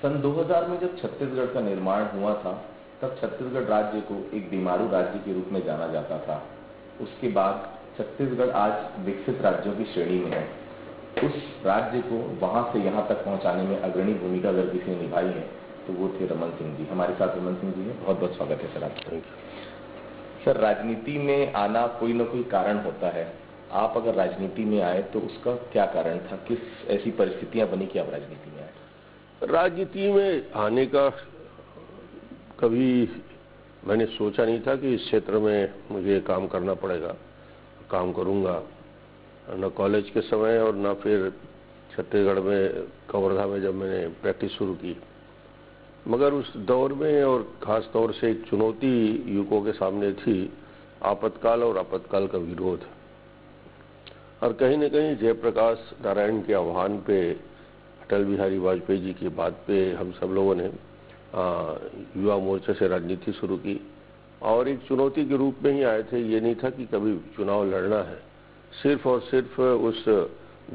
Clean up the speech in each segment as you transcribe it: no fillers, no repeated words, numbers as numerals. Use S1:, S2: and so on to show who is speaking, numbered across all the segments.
S1: सन 2000 में जब छत्तीसगढ़ का निर्माण हुआ था, तब छत्तीसगढ़ राज्य को एक बीमारू राज्य के रूप में जाना जाता था। उसके बाद छत्तीसगढ़ आज विकसित राज्यों की श्रेणी में है। उस राज्य को वहां से यहां तक पहुंचाने में अग्रणी भूमिका अगर किसी ने निभाई है तो वो थे रमन सिंह जी। हमारे साथ रमन सिंह जी हैं। बहुत बहुत स्वागत है सर आपका। सर, राजनीति में आना कोई ना कोई कारण होता है। आप अगर राजनीति में आए तो उसका क्या कारण था? किस ऐसी परिस्थितियां बनी कि आप राजनीति में आए?
S2: राजनीति में आने का कभी मैंने सोचा नहीं था कि इस क्षेत्र में मुझे काम करना पड़ेगा, काम करूंगा। न कॉलेज के समय और न फिर छत्तीसगढ़ में कवर्धा में जब मैंने प्रैक्टिस शुरू की। मगर उस दौर में और खास तौर से एक चुनौती युवकों के सामने थी, आपातकाल और आपातकाल का विरोध। और कहीं न कहीं जयप्रकाश नारायण के आह्वान पे, अटल बिहारी वाजपेयी जी की बात पे हम सब लोगों ने युवा मोर्चा से राजनीति शुरू की और एक चुनौती के रूप में ही आए थे। ये नहीं था कि कभी चुनाव लड़ना है। सिर्फ और सिर्फ उस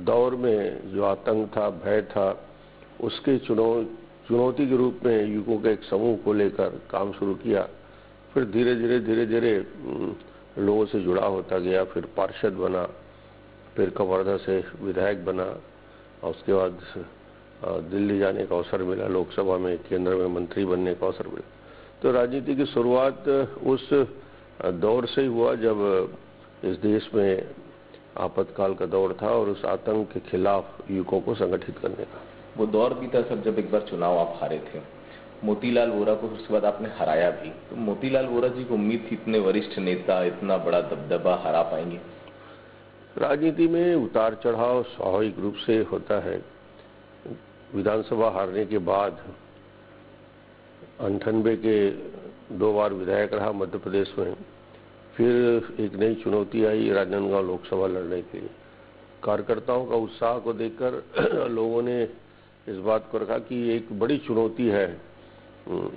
S2: दौर में जो आतंक था, भय था, उसके चुनौती के रूप में युवकों के एक समूह को लेकर काम शुरू किया। फिर धीरे धीरे लोगों से जुड़ा होता गया। फिर पार्षद बना, फिर कवर्धा से विधायक बना और उसके बाद दिल्ली जाने का अवसर मिला, लोकसभा में केंद्र में मंत्री बनने का अवसर मिला। तो राजनीति की शुरुआत उस दौर से ही हुआ जब इस देश में आपातकाल का दौर था और उस आतंक के खिलाफ युवकों को संगठित करने का।
S1: वो दौर भी था सर जब एक बार चुनाव आप हारे थे, मोतीलाल वोरा को। उसके बाद आपने हराया भी। तो मोतीलाल वोरा जी को उम्मीद थी इतने वरिष्ठ नेता, इतना बड़ा दबदबा, हरा पाएंगे?
S2: राजनीति में उतार चढ़ाव स्वाभाविक रूप से होता है। विधानसभा हारने के बाद 98 के 2 बार विधायक रहा मध्य प्रदेश में। फिर एक नई चुनौती आई राजनांदगांव लोकसभा लड़ने के लिए। कार्यकर्ताओं का उत्साह को देखकर लोगों ने इस बात को रखा कि एक बड़ी चुनौती है,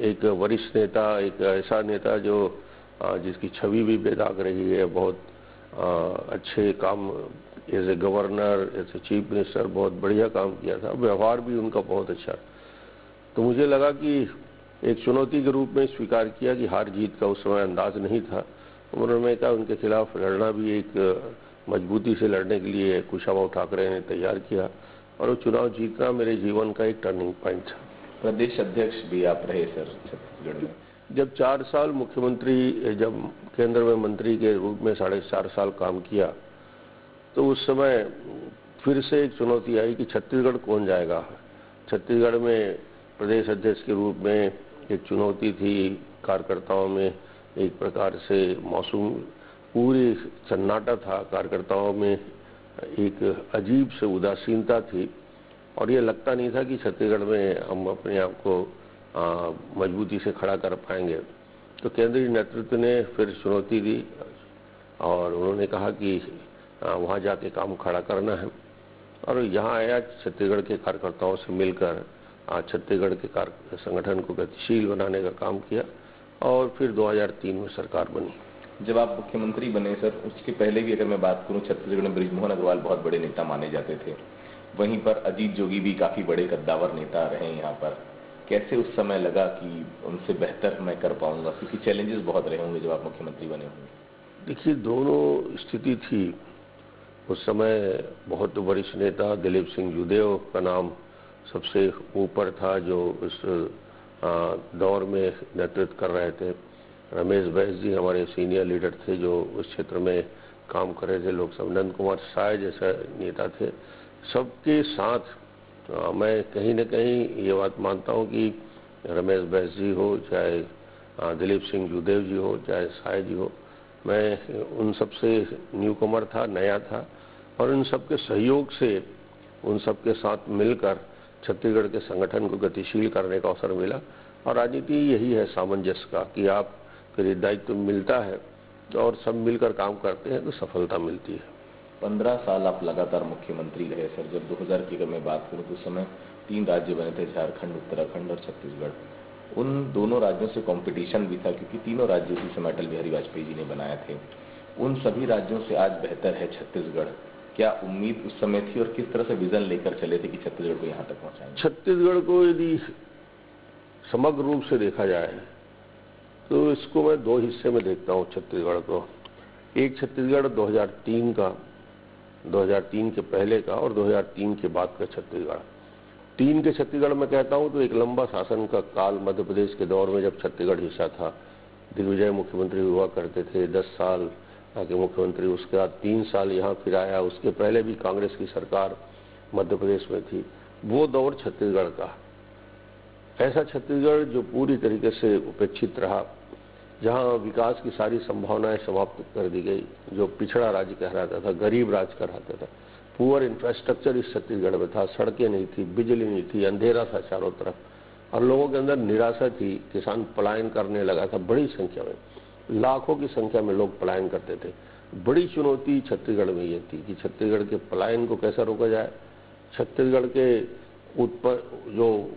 S2: एक वरिष्ठ नेता, एक ऐसा नेता जो जिसकी छवि भी बेदाग रही है, बहुत अच्छे काम as a governor, as a chief minister बहुत बढ़िया काम किया था, व्यवहार भी उनका बहुत अच्छा। तो मुझे लगा कि एक चुनौती के रूप में स्वीकार किया कि हार जीत का उस समय अंदाज नहीं था। उन्होंने कहा उनके खिलाफ लड़ना भी एक मजबूती से लड़ने के लिए कुशाभाऊ ठाकरे ने तैयार किया और वो चुनाव जीतना मेरे जीवन का एक टर्निंग पॉइंट था।
S1: प्रदेश अध्यक्ष भी आप रहे सर छत्तीसगढ़ में।
S2: जब 4 साल मुख्यमंत्री, जब केंद्र में मंत्री के रूप में 4.5 साल काम किया, तो उस समय फिर से एक चुनौती आई कि छत्तीसगढ़ कौन जाएगा। छत्तीसगढ़ में प्रदेश अध्यक्ष के रूप में एक चुनौती थी। कार्यकर्ताओं में एक प्रकार से मौसम पूरी सन्नाटा था, कार्यकर्ताओं में एक अजीब से उदासीनता थी और ये लगता नहीं था कि छत्तीसगढ़ में हम अपने आप को मजबूती से खड़ा कर पाएंगे। तो केंद्रीय नेतृत्व ने फिर चुनौती दी और उन्होंने कहा कि वहाँ जाके काम खड़ा करना है और यहाँ आया। छत्तीसगढ़ के कार्यकर्ताओं से मिलकर छत्तीसगढ़ के संगठन को गतिशील बनाने का काम किया और फिर 2003 में सरकार बनी।
S1: जब आप मुख्यमंत्री बने सर, उसके पहले भी अगर मैं बात करूं, छत्तीसगढ़ में बृजमोहन अग्रवाल बहुत बड़े नेता माने जाते थे। वहीं पर अजीत जोगी भी काफी बड़े कद्दावर नेता रहे यहाँ पर। कैसे उस समय लगा कि उनसे बेहतर मैं कर पाऊंगा? क्योंकि चैलेंजेस बहुत रहे होंगे जब आप मुख्यमंत्री बने होंगे।
S2: देखिए, दोनों स्थिति थी। उस समय बहुत वरिष्ठ नेता दिलीप सिंह जूदेव का नाम सबसे ऊपर था, जो उस दौर में नेतृत्व कर रहे थे। रमेश बैस जी हमारे सीनियर लीडर थे जो उस क्षेत्र में काम कर रहे थे। लोकसभा नंद कुमार साय जैसा नेता थे। सबके साथ मैं कहीं न कहीं ये बात मानता हूँ कि रमेश बैस जी हो, चाहे दिलीप सिंह जूदेव जी हो, चाहे साय जी हो, मैं उन सबसे न्यू कमर था, नया था और उन सबके सहयोग से, उन सबके साथ मिलकर छत्तीसगढ़ के संगठन को गतिशील करने का अवसर मिला। और राजनीति यही है सामंजस्य का कि आप फिर दायित्व मिलता है और सब मिलकर काम करते हैं तो सफलता मिलती है।
S1: 15 साल आप लगातार मुख्यमंत्री रहे सर। जब 2000 की अगर मैं बात करूं तो उस समय 3 राज्य बने थे, झारखंड, उत्तराखंड और छत्तीसगढ़। उन दोनों राज्यों से कंपटीशन भी था क्योंकि तीनों राज्यों उसी समय अटल बिहारी वाजपेयी जी ने बनाए थे। उन सभी राज्यों से आज बेहतर है छत्तीसगढ़। क्या उम्मीद उस समय थी और किस तरह से विजन लेकर चले थे कि छत्तीसगढ़ को यहाँ तक पहुँचाएंगे?
S2: छत्तीसगढ़ को यदि समग्र रूप से देखा जाए तो इसको मैं दो हिस्से में देखता हूँ छत्तीसगढ़ को। एक छत्तीसगढ़ 2003 का, 2003 के पहले का और 2003 के बाद का छत्तीसगढ़। 3 के छत्तीसगढ़ में कहता हूँ तो एक लंबा शासन का काल मध्य प्रदेश के दौर में, जब छत्तीसगढ़ हिस्सा था, दिग्विजय मुख्यमंत्री हुआ करते थे, 10 साल के मुख्यमंत्री, उसके बाद 3 साल यहाँ फिर आया, उसके पहले भी कांग्रेस की सरकार मध्य प्रदेश में थी। वो दौर छत्तीसगढ़ का, ऐसा छत्तीसगढ़ जो पूरी तरीके से उपेक्षित रहा, जहाँ विकास की सारी संभावनाएं समाप्त कर दी गई, जो पिछड़ा राज्य कहलाता था, गरीब राज्य कहलाता था। पुअर इंफ्रास्ट्रक्चर इस छत्तीसगढ़ में था, सड़कें नहीं थी, बिजली नहीं थी, अंधेरा था चारों तरफ, और लोगों के अंदर निराशा थी। किसान पलायन करने लगा था बड़ी संख्या में, लाखों की संख्या में लोग पलायन करते थे। बड़ी चुनौती छत्तीसगढ़ में ये थी कि छत्तीसगढ़ के पलायन को कैसा रोका जाए, छत्तीसगढ़ के जो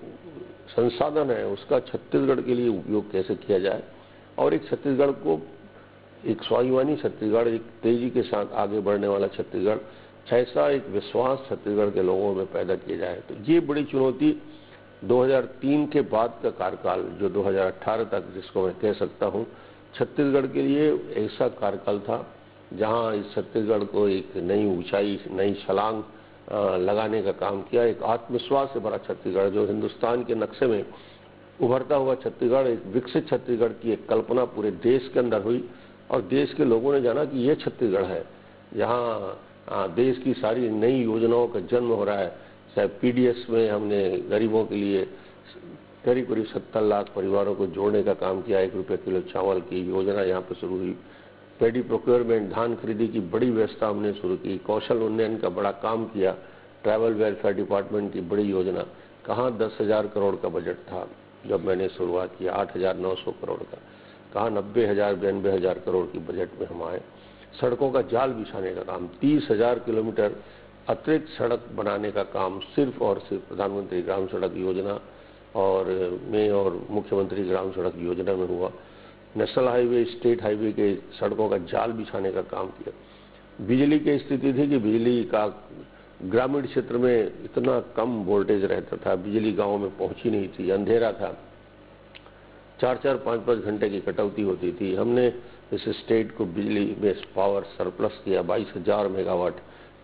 S2: संसाधन है उसका छत्तीसगढ़ के लिए उपयोग कैसे किया जाए, और एक छत्तीसगढ़ को, एक स्वाभिमानी छत्तीसगढ़, एक तेजी के साथ आगे बढ़ने वाला छत्तीसगढ़, ऐसा एक विश्वास छत्तीसगढ़ के लोगों में पैदा किया जाए। तो ये बड़ी चुनौती 2003 के बाद का कार्यकाल, जो 2018 तक जिसको मैं कह सकता हूँ, छत्तीसगढ़ के लिए ऐसा कार्यकाल था जहाँ इस छत्तीसगढ़ को एक नई ऊंचाई, नई छलांग लगाने का काम किया। एक आत्मविश्वास से भरा छत्तीसगढ़, जो हिंदुस्तान के नक्शे में उभरता हुआ छत्तीसगढ़, एक विकसित छत्तीसगढ़ की एक कल्पना पूरे देश के अंदर हुई, और देश के लोगों ने जाना कि ये छत्तीसगढ़ है जहाँ देश की सारी नई योजनाओं का जन्म हो रहा है। चाहे पीडीएस में हमने गरीबों के लिए करीब 70 लाख परिवारों को जोड़ने का काम किया, 1 रुपये किलो चावल की योजना यहाँ पर शुरू हुई। पेडी प्रोक्योरमेंट, धान खरीदी की बड़ी व्यवस्था हमने शुरू की। कौशल उन्नयन का बड़ा काम किया। ट्रैवल वेलफेयर डिपार्टमेंट की बड़ी योजना, कहाँ 10,000 करोड़ का बजट था जब मैंने शुरुआत किया, 8,900 करोड़ का, कहाँ 90,000 92,000 करोड़ की बजट में हम आए। सड़कों का जाल बिछाने का काम, 30,000 किलोमीटर अतिरिक्त सड़क बनाने का काम सिर्फ और सिर्फ प्रधानमंत्री ग्राम सड़क योजना और मुख्यमंत्री ग्राम सड़क योजना में हुआ। नेशनल हाईवे, स्टेट हाईवे के सड़कों का जाल बिछाने का काम किया। बिजली की स्थिति थी कि बिजली का ग्रामीण क्षेत्र में इतना कम वोल्टेज रहता था, बिजली गांवों में पहुंची नहीं थी, अंधेरा था, 4-4 5-5 घंटे की कटौती होती थी। हमने इस स्टेट को बिजली में पावर सरप्लस किया। 22,000 मेगावाट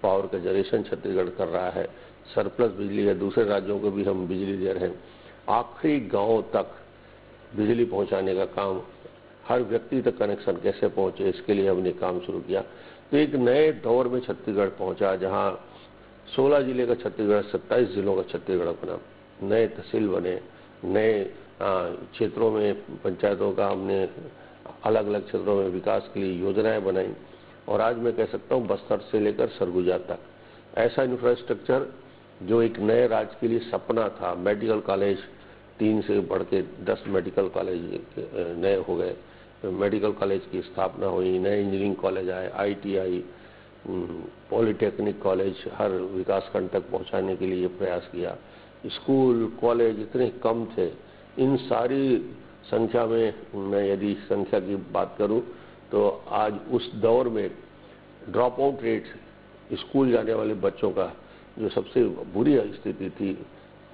S2: पावर का जनरेशन छत्तीसगढ़ कर रहा है, सरप्लस बिजली है। दूसरे राज्यों को भी हम बिजली दे रहे हैं। आखिरी गांव तक बिजली पहुंचाने का काम, हर व्यक्ति तक कनेक्शन कैसे पहुंचे, इसके लिए हमने काम शुरू किया। तो एक नए दौर में छत्तीसगढ़ पहुंचा, जहां 16 जिले का छत्तीसगढ़ 27 जिलों का छत्तीसगढ़ बना, नए तहसील बने, नए क्षेत्रों में पंचायतों का हमने अलग अलग क्षेत्रों में विकास के लिए योजनाएं बनाई। और आज मैं कह सकता हूं बस्तर से लेकर सरगुजा तक ऐसा इंफ्रास्ट्रक्चर जो एक नए राज्य के लिए सपना था। मेडिकल कॉलेज 3 से बढ़ के 10 मेडिकल कॉलेज नए हो गए, मेडिकल कॉलेज की स्थापना हुई, नए इंजीनियरिंग कॉलेज आए, ITI, पॉलिटेक्निक कॉलेज हर विकासखंड तक पहुंचाने के लिए प्रयास किया। स्कूल कॉलेज इतने कम थे, इन सारी संख्या में मैं यदि संख्या की बात करूं तो आज उस दौर में ड्रॉप आउट रेट, स्कूल जाने वाले बच्चों का जो सबसे बुरी स्थिति थी,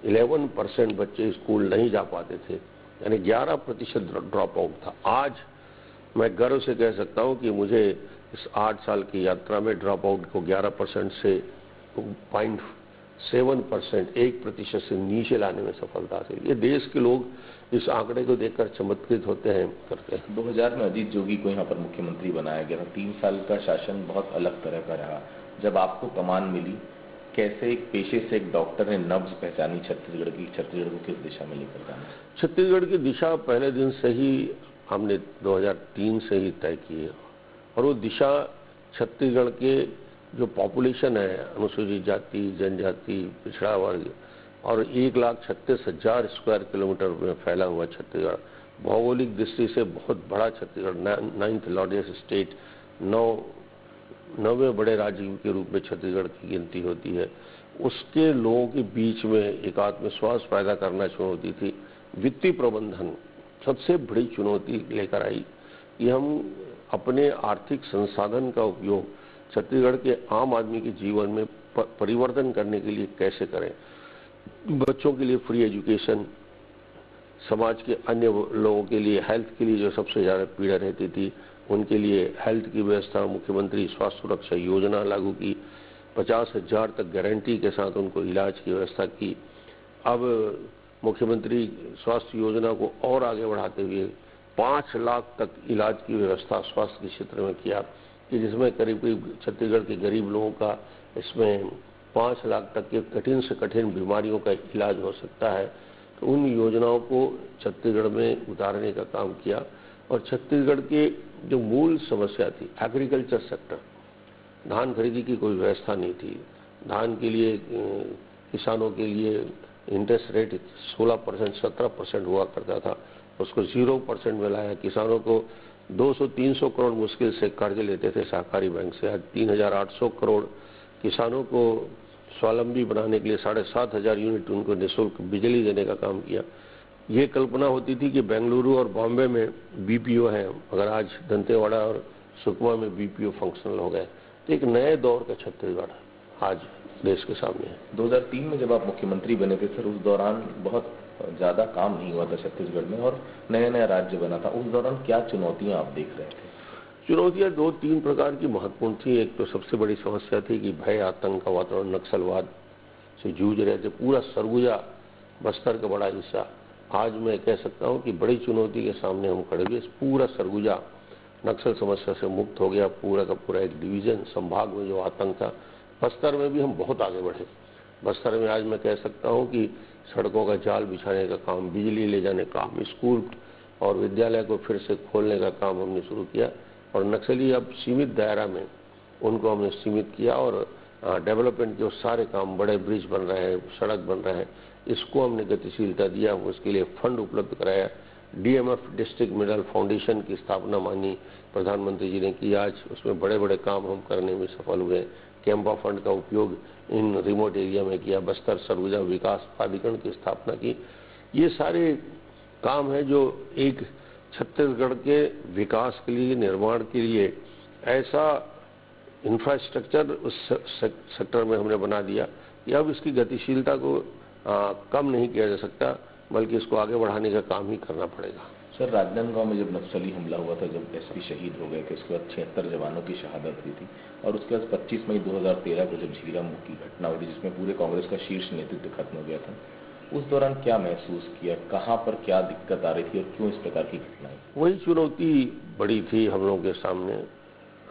S2: 11% बच्चे स्कूल नहीं जा पाते थे, यानी 11% ड्रॉप आउट था। आज मैं गर्व से कह सकता हूं कि मुझे इस 8 साल की यात्रा में ड्रॉप आउट को 11% से 0.7%, 1% से नीचे लाने में सफलता हासिल। ये देश के लोग इस आंकड़े को देखकर चमत्कृत होते हैं, करते हैं।
S1: 2000 में अजीत जोगी को यहाँ पर मुख्यमंत्री बनाया गया था। 3 साल का शासन बहुत अलग तरह का रहा। जब आपको कमान मिली, कैसे एक पेशे से एक डॉक्टर ने नब्ज पहचानी छत्तीसगढ़ की, छत्तीसगढ़ को किस दिशा में लेकर जाना?
S2: छत्तीसगढ़ की दिशा पहले दिन से ही हमने 2003 से ही तय की है, और वो दिशा छत्तीसगढ़ के जो पॉपुलेशन है, अनुसूचित जाति, जनजाति, पिछड़ा वर्ग, और 1,36,000 स्क्वायर किलोमीटर में फैला हुआ छत्तीसगढ़, भौगोलिक दृष्टि से बहुत बड़ा छत्तीसगढ़, 9th लार्जेस्ट स्टेट, 9वें बड़े राज्य के रूप में छत्तीसगढ़ की गिनती होती है। उसके लोगों के बीच में एक आत्मविश्वास पैदा करना चुनौती थी। वित्तीय प्रबंधन सबसे बड़ी चुनौती लेकर आई कि हम अपने आर्थिक संसाधन का उपयोग छत्तीसगढ़ के आम आदमी के जीवन में परिवर्तन करने के लिए कैसे करें। बच्चों के लिए फ्री एजुकेशन, समाज के अन्य लोगों के लिए हेल्थ के लिए जो सबसे ज़्यादा पीड़ा रहती थी उनके लिए हेल्थ की व्यवस्था, मुख्यमंत्री स्वास्थ्य सुरक्षा योजना लागू की, 50,000 तक गारंटी के साथ उनको इलाज की व्यवस्था की। अब मुख्यमंत्री स्वास्थ्य योजना को और आगे बढ़ाते हुए 5 लाख तक इलाज की व्यवस्था स्वास्थ्य के क्षेत्र में किया कि जिसमें करीब करीब छत्तीसगढ़ के गरीब लोगों का इसमें 5 लाख तक के कठिन से कठिन बीमारियों का इलाज हो सकता है। तो उन योजनाओं को छत्तीसगढ़ में उतारने का काम किया। और छत्तीसगढ़ के जो मूल समस्या थी एग्रीकल्चर सेक्टर, धान खरीदी की कोई व्यवस्था नहीं थी। धान के लिए किसानों के लिए इंटरेस्ट रेट 16% 17% हुआ करता था, उसको 0% में लाया। किसानों को 200-300 करोड़ मुश्किल से कर्ज लेते थे सहकारी बैंक से, आज 3,800 करोड़। किसानों को स्वावलंबी बनाने के लिए 7,500 यूनिट उनको निःशुल्क बिजली देने का काम किया। ये कल्पना होती थी कि बेंगलुरु और बॉम्बे में बीपीओ है, मगर आज दंतेवाड़ा और सुकमा में बीपीओ फंक्शनल हो गए। तो एक नए दौर का छत्तीसगढ़ आज देश के सामने है।
S1: 2003 में जब आप मुख्यमंत्री बने थे सर, उस दौरान बहुत ज्यादा काम नहीं हुआ था छत्तीसगढ़ में और नया नया राज्य बना था। उस दौरान क्या चुनौतियां आप देख रहे थे?
S2: चुनौतियां 2-3 प्रकार की महत्वपूर्ण थी। एक तो सबसे बड़ी समस्या थी कि भय, आतंक का वातावरण, नक्सलवाद से जूझ रहे थे। पूरा सरगुजा, बस्तर का बड़ा हिस्सा, आज मैं कह सकता हूं कि बड़ी चुनौती के सामने हम खड़े हुए। पूरा सरगुजा नक्सल समस्या से मुक्त हो गया, पूरा का पूरा एक डिवीजन संभाग में जो आतंक था। बस्तर में भी हम बहुत आगे बढ़े। बस्तर में आज मैं कह सकता हूं कि सड़कों का जाल बिछाने का काम, बिजली ले जाने का काम, स्कूल और विद्यालय को फिर से खोलने का काम हमने शुरू किया। और नक्सली अब सीमित दायरा में उनको हमने सीमित किया और डेवलपमेंट के सारे काम, बड़े ब्रिज बन रहे हैं, सड़क बन रहे हैं, इसको हमने गतिशीलता दिया। उसके लिए फंड उपलब्ध कराया। डीएमएफ डिस्ट्रिक्ट मिनरल फाउंडेशन की स्थापना माननीय प्रधानमंत्री जी ने की। आज उसमें बड़े बड़े काम हम करने में सफल हुए। कैम्पा फंड का उपयोग इन रिमोट एरिया में किया। बस्तर सरगुजा विकास प्राधिकरण की स्थापना की। ये सारे काम है जो एक छत्तीसगढ़ के विकास के लिए, निर्माण के लिए ऐसा इंफ्रास्ट्रक्चर उस सेक्टर में हमने बना दिया कि अब इसकी गतिशीलता को कम नहीं किया जा सकता, बल्कि इसको आगे बढ़ाने का काम ही करना पड़ेगा।
S1: सर, राजनांदगांव में जब नक्सली हमला हुआ था, जब एसपी शहीद हो गए थे, उसके बाद 76 जवानों की शहादत हुई थी और उसके बाद 25 मई 2013 को जब झीरम की घटना हुई जिसमें पूरे कांग्रेस का शीर्ष नेतृत्व खत्म हो गया था, उस दौरान क्या महसूस किया? कहां पर क्या दिक्कत आ रही थी और क्यों इस प्रकार की घटनाएं?
S2: वही चुनौती बड़ी थी हम लोगों के सामने,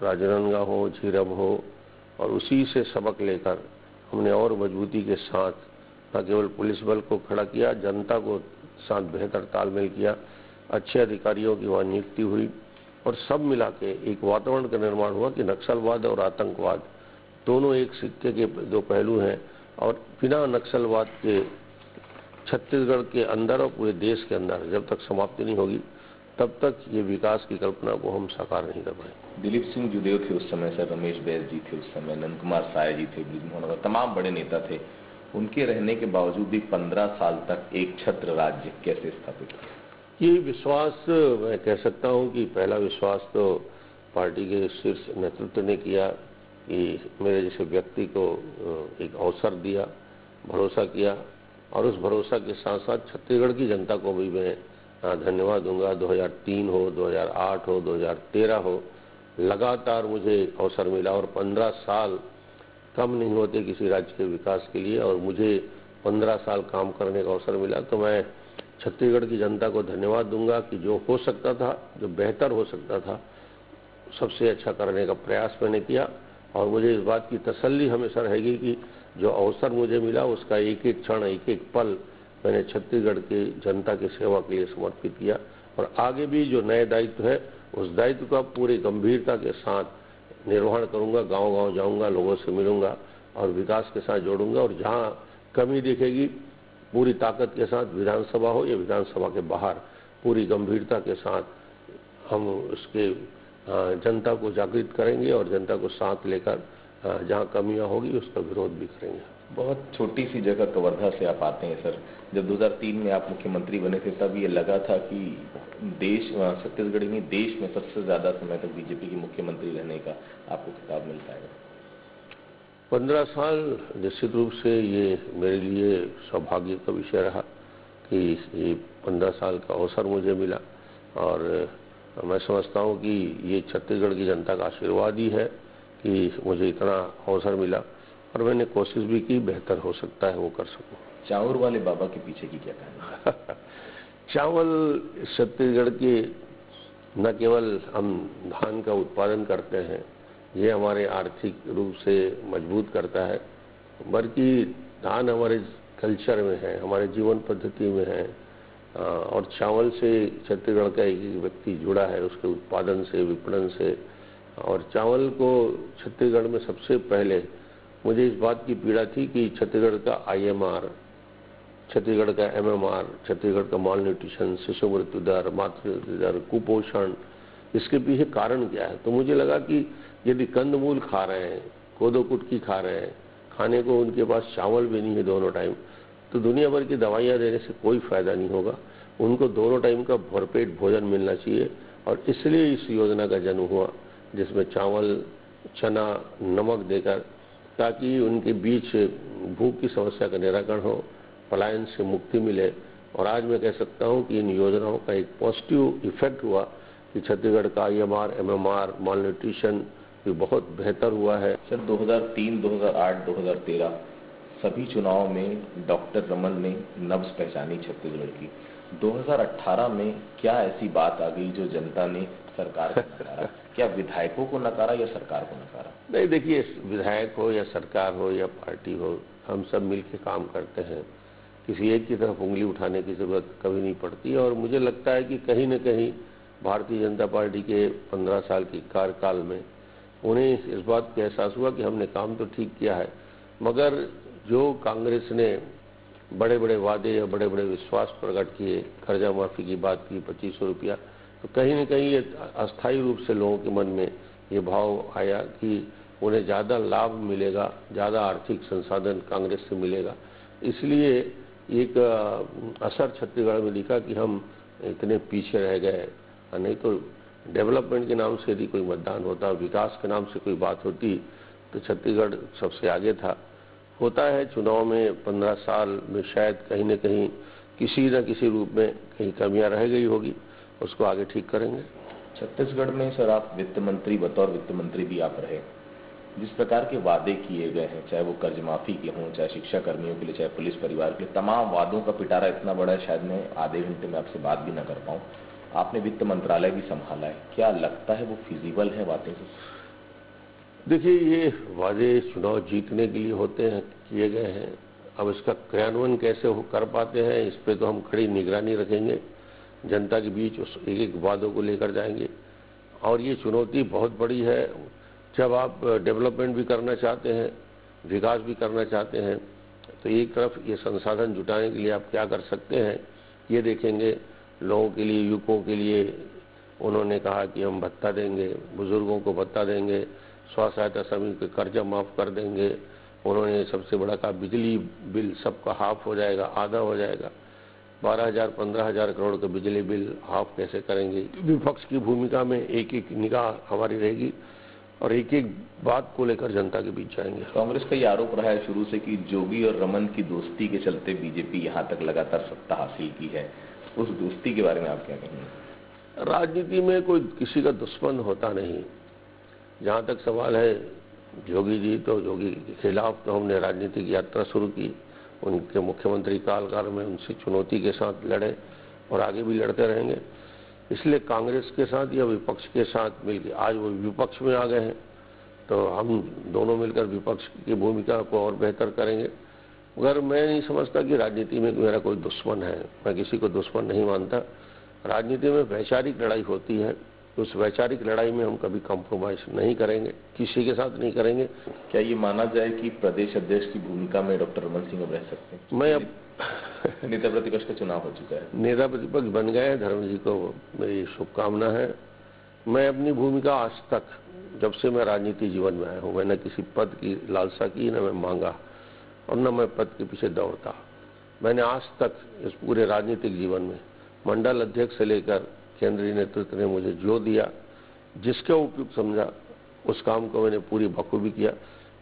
S2: राजनांदगांव हो, झीरम हो, और उसी से सबक लेकर हमने और मजबूती के साथ न केवल पुलिस बल को खड़ा किया, जनता को साथ बेहतर तालमेल किया, अच्छे अधिकारियों की वहाँ नियुक्ति हुई और सब मिला के एक वातावरण का निर्माण हुआ कि नक्सलवाद और आतंकवाद दोनों एक सिक्के के दो पहलू हैं और बिना नक्सलवाद के छत्तीसगढ़ के अंदर और पूरे देश के अंदर जब तक समाप्ति नहीं होगी तब तक ये विकास की कल्पना को हम साकार नहीं कर पाएंगे।
S1: दिलीप सिंह जुदेव थे उस समय, सर रमेश बैस जी थे उस समय, नंद कुमार साय जी थे, ब्रिजमोहन, तमाम बड़े नेता थे। उनके रहने के बावजूद भी 15 साल तक एक छत्र राज्य कैसे स्थापित किया?
S2: ये विश्वास मैं कह सकता हूँ कि पहला विश्वास तो पार्टी के शीर्ष नेतृत्व ने किया कि मेरे जैसे व्यक्ति को एक अवसर दिया, भरोसा किया और उस भरोसा के साथ साथ छत्तीसगढ़ की जनता को भी मैं धन्यवाद दूंगा। 2003 हो, 2008 हो, 2013 हो, लगातार मुझे अवसर मिला और 15 साल कम नहीं होते किसी राज्य के विकास के लिए और मुझे 15 साल काम करने का अवसर मिला। तो मैं छत्तीसगढ़ की जनता को धन्यवाद दूंगा कि जो हो सकता था, जो बेहतर हो सकता था, सबसे अच्छा करने का प्रयास मैंने किया और मुझे इस बात की तसल्ली हमेशा रहेगी कि जो अवसर मुझे मिला उसका एक एक क्षण, एक एक पल मैंने छत्तीसगढ़ की जनता की सेवा के लिए समर्पित किया और आगे भी जो नए दायित्व है उस दायित्व का पूरी गंभीरता के साथ निर्वहन करूंगा। गांव-गांव जाऊंगा, लोगों से मिलूंगा और विकास के साथ जोड़ूंगा और जहां कमी दिखेगी पूरी ताकत के साथ, विधानसभा हो या विधानसभा के बाहर, पूरी गंभीरता के साथ हम उसके जनता को जागृत करेंगे और जनता को साथ लेकर जहां कमियां होगी उसका विरोध भी करेंगे।
S1: बहुत छोटी सी जगह कवर्धा से आप आते हैं सर। जब 2003 में आप मुख्यमंत्री बने थे तब ये लगा था कि देश, छत्तीसगढ़ में देश में सबसे ज्यादा समय तक बीजेपी की मुख्यमंत्री रहने का आपको खिताब मिल पाएगा?
S2: 15 साल निश्चित रूप से ये मेरे लिए सौभाग्य का विषय रहा कि ये 15 साल का अवसर मुझे मिला और मैं समझता हूँ कि ये छत्तीसगढ़ की जनता का आशीर्वाद ही है कि मुझे इतना अवसर मिला और मैंने कोशिश भी की बेहतर हो सकता है वो कर सकूँ।
S1: चाउर वाले बाबा के पीछे की क्या कहानी है?
S2: चावल छत्तीसगढ़ के न केवल हम धान का उत्पादन करते हैं, ये हमारे आर्थिक रूप से मजबूत करता है, बल्कि धान हमारे कल्चर में है, हमारे जीवन पद्धति में है और चावल से छत्तीसगढ़ का एक व्यक्ति जुड़ा है, उसके उत्पादन से, विपणन से। और चावल को छत्तीसगढ़ में सबसे पहले मुझे इस बात की पीड़ा थी कि छत्तीसगढ़ का IMR, छत्तीसगढ़ का MMR, छत्तीसगढ़ का माल न्यूट्रिशन, शिशु मृत्यु दर, मातृ दर, कुपोषण, इसके पीछे कारण क्या है। तो मुझे लगा कि यदि कंदमूल खा रहे हैं, कोदो कुटकी खा रहे हैं, खाने को उनके पास चावल भी नहीं है दोनों टाइम, तो दुनिया भर की दवाइयाँ देने से कोई फायदा नहीं होगा। उनको दोनों टाइम का भरपेट भोजन मिलना चाहिए और इसलिए इस योजना का जन्म हुआ, जिसमें चावल, चना, नमक देकर, ताकि उनके बीच भूख की समस्या का निराकरण हो, पलायन से मुक्ति मिले। और आज मैं कह सकता हूं कि इन योजनाओं का एक पॉजिटिव इफेक्ट हुआ कि छत्तीसगढ़ का IMR, MMR, माल न्यूट्रिशन भी बहुत बेहतर हुआ है।
S1: सर 2003, 2008, 2013 सभी चुनाव में डॉक्टर रमन ने नब्ज पहचानी छत्तीसगढ़ की। 2018 में क्या ऐसी बात आ गई जो जनता ने सरकार को नकारा? क्या विधायकों को नकारा या सरकार को नकारा?
S2: नहीं, देखिए, विधायक हो या सरकार हो या पार्टी हो, हम सब मिलकर काम करते हैं, किसी एक की तरफ उंगली उठाने की जरूरत कभी नहीं पड़ती। और मुझे लगता है कि कहीं न कहीं भारतीय जनता पार्टी के 15 साल की कार्यकाल में उन्हें इस बात का एहसास हुआ कि हमने काम तो ठीक किया है, मगर जो कांग्रेस ने बड़े बड़े वादे या बड़े बड़े विश्वास प्रकट किए, कर्जा माफी की बात की, 2500 रुपया, तो कहीं न कहीं ये अस्थायी रूप से लोगों के मन में ये भाव आया कि उन्हें ज़्यादा लाभ मिलेगा, ज़्यादा आर्थिक संसाधन कांग्रेस से मिलेगा। इसलिए एक असर छत्तीसगढ़ में दिखा कि हम इतने पीछे रह गए। नहीं तो डेवलपमेंट के नाम से यदि कोई मतदान होता, विकास के नाम से कोई बात होती, तो छत्तीसगढ़ सबसे आगे था। होता है चुनाव में 15 साल में शायद कहीं न कहीं किसी न किसी रूप में कहीं कमियां रह गई होगी, उसको आगे ठीक करेंगे।
S1: छत्तीसगढ़ में सर आप वित्त मंत्री, बतौर वित्त मंत्री भी आप रहे, जिस प्रकार के वादे किए गए हैं, चाहे वो कर्ज माफी के हों, चाहे शिक्षा कर्मियों के लिए, चाहे पुलिस परिवार के लिए, तमाम वादों का पिटारा इतना बड़ा है शायद मैं आधे घंटे में आपसे बात भी ना कर पाऊं। आपने वित्त मंत्रालय भी संभाला है, क्या लगता है वो फिजिबल है बातें?
S2: देखिए, ये वादे चुनाव जीतने के लिए होते हैं, किए गए हैं। अब इसका क्रियान्वयन कैसे कर पाते हैं, इस पे तो हम खड़ी निगरानी रखेंगे, जनता के बीच उस एक एक वादों को लेकर जाएंगे। और ये चुनौती बहुत बड़ी है। जब आप डेवलपमेंट भी करना चाहते हैं, विकास भी करना चाहते हैं, तो एक तरफ ये संसाधन जुटाने के लिए आप क्या कर सकते हैं ये देखेंगे। लोगों के लिए, युवकों के लिए उन्होंने कहा कि हम भत्ता देंगे, बुजुर्गों को भत्ता देंगे, स्व सहायता समिति के कर्जा माफ कर देंगे। उन्होंने सबसे बड़ा कहा बिजली बिल सबका हाफ हो जाएगा, आधा हो जाएगा। 12,000 15,000 करोड़ का बिजली बिल हाफ कैसे करेंगे? विपक्ष की भूमिका में एक एक निगाह हमारी रहेगी और एक एक बात को लेकर जनता के बीच जाएंगे।
S1: कांग्रेस का ये आरोप रहा है शुरू से कि जोगी और रमन की दोस्ती के चलते बीजेपी यहाँ तक लगातार सत्ता हासिल की है। उस दोस्ती के बारे में आप क्या कहेंगे?
S2: राजनीति में कोई किसी का दुश्मन होता नहीं। जहाँ तक सवाल है जोगी जी, तो जोगी के खिलाफ तो हमने राजनीतिक यात्रा शुरू की, उनके मुख्यमंत्री काल में उनसे चुनौती के साथ लड़े और आगे भी लड़ते रहेंगे। इसलिए कांग्रेस के साथ या विपक्ष के साथ मिलकर, आज वो विपक्ष में आ गए हैं, तो हम दोनों मिलकर विपक्ष की भूमिका को और बेहतर करेंगे। मगर मैं नहीं समझता कि राजनीति में मेरा कोई दुश्मन है, मैं किसी को दुश्मन नहीं मानता। राजनीति में वैचारिक लड़ाई होती है, उस वैचारिक लड़ाई में हम कभी कॉम्प्रोमाइज नहीं करेंगे, किसी के साथ नहीं करेंगे।
S1: क्या ये माना जाए कि प्रदेश अध्यक्ष की भूमिका में डॉक्टर रमन सिंह अब रह सकते हैं?
S2: मैं अब
S1: नेता प्रतिपक्ष का चुनाव हो चुका है,
S2: नेता प्रतिपक्ष बन गए, धर्म जी को मेरी शुभकामना है। मैं अपनी भूमिका आज तक, जब से मैं राजनीतिक जीवन में आया हूँ, मैंने किसी पद की लालसा की, न मैं मांगा और न मैं पद के पीछे दौड़ता। मैंने आज तक इस पूरे राजनीतिक जीवन में मंडल अध्यक्ष से लेकर केंद्रीय नेतृत्व ने मुझे जो दिया, जिसके उपयुक्त समझा, उस काम को मैंने पूरी बखूबी किया।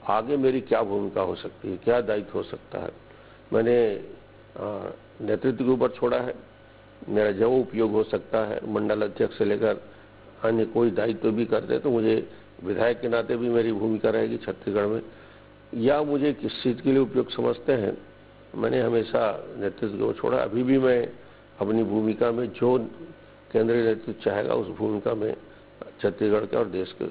S2: आगे मेरी क्या भूमिका हो सकती है, क्या दायित्व हो सकता है, मैंने नेतृत्व के ऊपर छोड़ा है। मेरा जो उपयोग हो सकता है, मंडल अध्यक्ष से लेकर अन्य कोई दायित्व भी करते तो मुझे विधायक के नाते भी मेरी भूमिका रहेगी छत्तीसगढ़ में, या मुझे किस चीज़ के लिए उपयोग समझते हैं, मैंने हमेशा नेतृत्व को छोड़ा। अभी भी मैं अपनी भूमिका में जो केंद्रीय नेतृत्व चाहेगा उस भूमिका में छत्तीसगढ़ के और देश के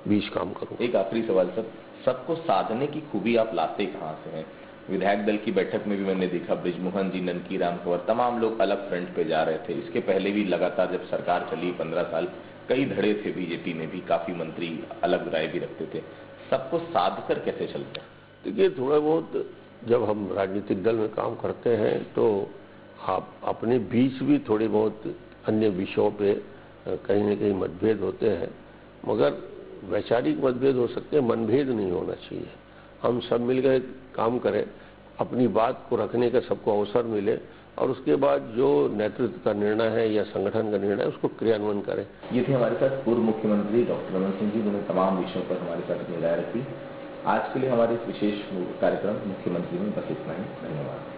S2: बीच काम करूँ।
S1: एक आखिरी सवाल सर, सबको साधने की खूबी आप लाते कहाँ से हैं? विधायक दल की बैठक में भी मैंने देखा बृजमोहन जी, ननकी राम कंवर, तमाम लोग अलग फ्रंट पे जा रहे थे। इसके पहले भी लगातार जब सरकार चली 15 साल, कई धड़े थे बीजेपी में भी, काफी मंत्री अलग राय भी रखते थे। सबको साध कर कैसे चलते हैं?
S2: देखिए, थोड़ा बहुत जब हम राजनीतिक दल में काम करते हैं तो आप अपने बीच भी थोड़ी बहुत अन्य विषयों पे कहीं न कहीं मतभेद होते हैं, मगर वैचारिक मतभेद हो सकते हैं, मनभेद नहीं होना चाहिए। हम सब मिलकर काम करें, अपनी बात को रखने का सबको अवसर मिले और उसके बाद जो नेतृत्व का निर्णय है या संगठन का निर्णय है उसको क्रियान्वयन करें।
S1: ये थे हमारे साथ पूर्व मुख्यमंत्री डॉक्टर रमन सिंह जी, जिन्होंने तमाम विषयों पर हमारे साथ अपनी राय रखी। आज के लिए हमारे इस विशेष कार्यक्रम मुख्यमंत्री में बस इतना ही। धन्यवाद।